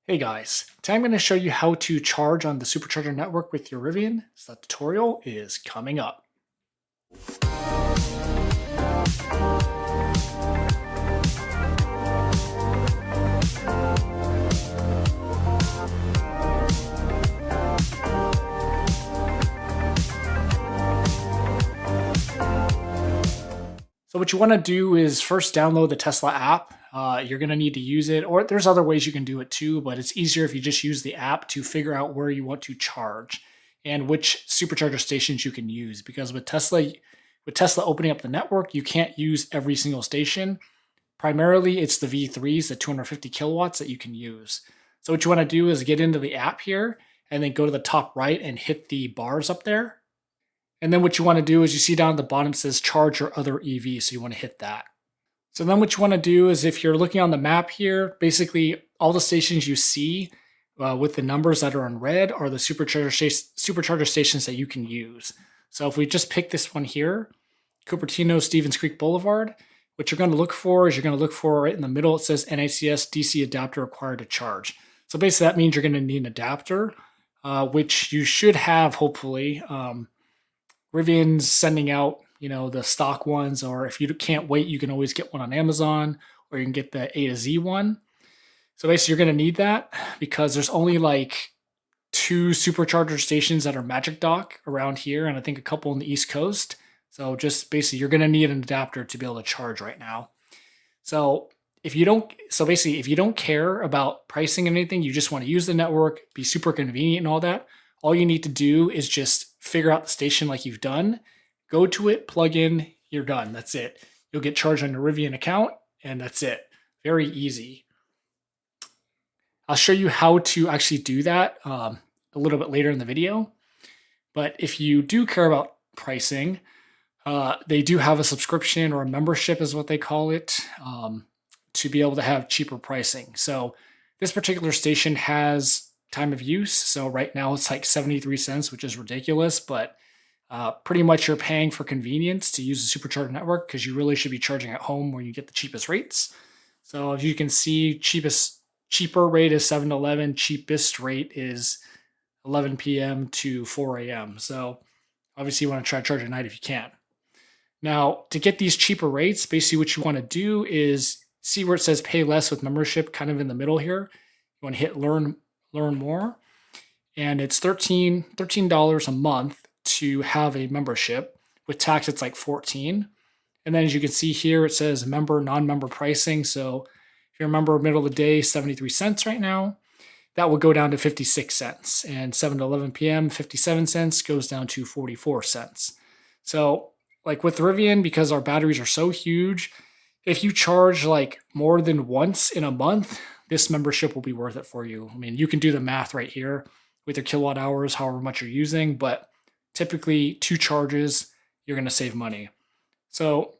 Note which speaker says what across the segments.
Speaker 1: Hey guys, today I'm going to show you how to charge on the Supercharger network with your Rivian. So that tutorial is coming up. So what you want to do is first download the Tesla app. You're going to need to use it, or there's other ways you can do it too, but it's easier if you just use the app to figure out where you want to charge and which supercharger stations you can use. Because with Tesla opening up the network, you can't use every single station. Primarily, it's the V3s, the 250 kilowatts that you can use. So what you want to do is get into the app here and then go to the top right and hit the bars up there. And then what you want to do is you see down at the bottom says charge your other EV, so you want to hit that. So then what you want to do is if you're looking on the map here, basically all the stations you see with the numbers that are in red are the supercharger stations that you can use. So if we just pick this one here, Cupertino Stevens Creek Boulevard, what you're going to look for is you're going to look for right in the middle, it says NACS DC adapter required to charge. So basically that means you're going to need an adapter, which you should have hopefully. Rivian's sending out, the stock ones, or if you can't wait, you can always get one on Amazon, or you can get the A to Z one. So basically you're going to need that because there's only like 2 supercharger stations that are Magic Dock around here, and I think a couple on the East Coast. So just basically you're going to need an adapter to be able to charge right now. So if you don't care about pricing and anything, you just want to use the network, be super convenient and all that, all you need to do is just figure out the station like you've done, go to it, plug in, you're done. That's it. You'll get charged on your Rivian account, and that's it. Very easy. I'll show you how to actually do that a little bit later in the video. But if you do care about pricing, they do have a subscription, or a membership is what they call it, to be able to have cheaper pricing. So this particular station has time of use. So right now it's like 73 cents, which is ridiculous, but pretty much you're paying for convenience to use the Supercharger network because you really should be charging at home where you get the cheapest rates. So if you can see, cheaper rate is 7 to 11, cheapest rate is 11 p.m. to 4 a.m. So obviously you want to try to charge at night if you can. Now, to get these cheaper rates, basically what you want to do is see where it says pay less with membership, kind of in the middle here. You want to hit learn more, and it's $13 a month to have a membership. With tax it's like $14. And then as you can see here, it says member, non-member pricing. So if you're a member, middle of the day, 73 cents right now, that will go down to 56 cents, and 7 to 11 p.m. 57 cents goes down to 44 cents. So like with Rivian, because our batteries are so huge, if you charge like more than once in a month, this membership will be worth it for you. I mean, you can do the math right here with your kilowatt hours, however much you're using, but typically 2 charges, you're going to save money. So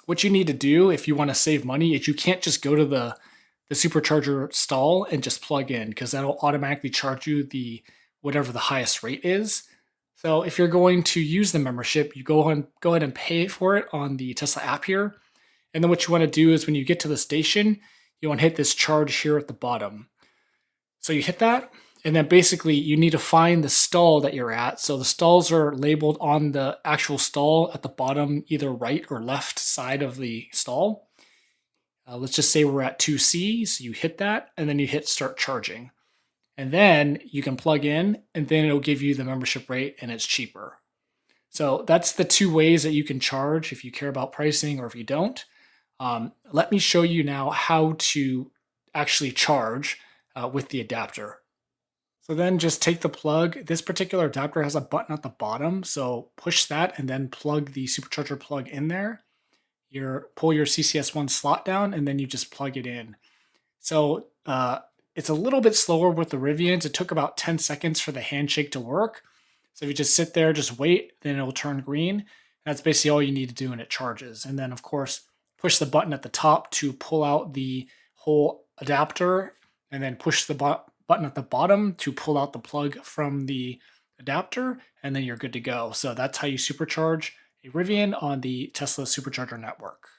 Speaker 1: what you need to do if you want to save money is you can't just go to the supercharger stall and just plug in, because that'll automatically charge you whatever the highest rate is. So if you're going to use the membership, you go ahead and pay for it on the Tesla app here. And then what you want to do is when you get to the station, you want to hit this charge here at the bottom. So you hit that, and then basically you need to find the stall that you're at. So the stalls are labeled on the actual stall at the bottom, either right or left side of the stall. Let's just say we're at 2C, so you hit that, and then you hit start charging. And then you can plug in, and then it'll give you the membership rate, and it's cheaper. So that's the 2 ways that you can charge if you care about pricing or if you don't. Let me show you now how to actually charge with the adapter. So then just take the plug. This particular adapter has a button at the bottom, so push that and then plug the supercharger plug in there. Pull your CCS1 slot down, and then you just plug it in. So it's a little bit slower with the Rivians. It took about 10 seconds for the handshake to work. So if you just sit there, just wait, then it'll turn green. That's basically all you need to do, and it charges. And then of course, push the button at the top to pull out the whole adapter, and then push the button at the bottom to pull out the plug from the adapter, and then you're good to go. So that's how you supercharge a Rivian on the Tesla Supercharger network.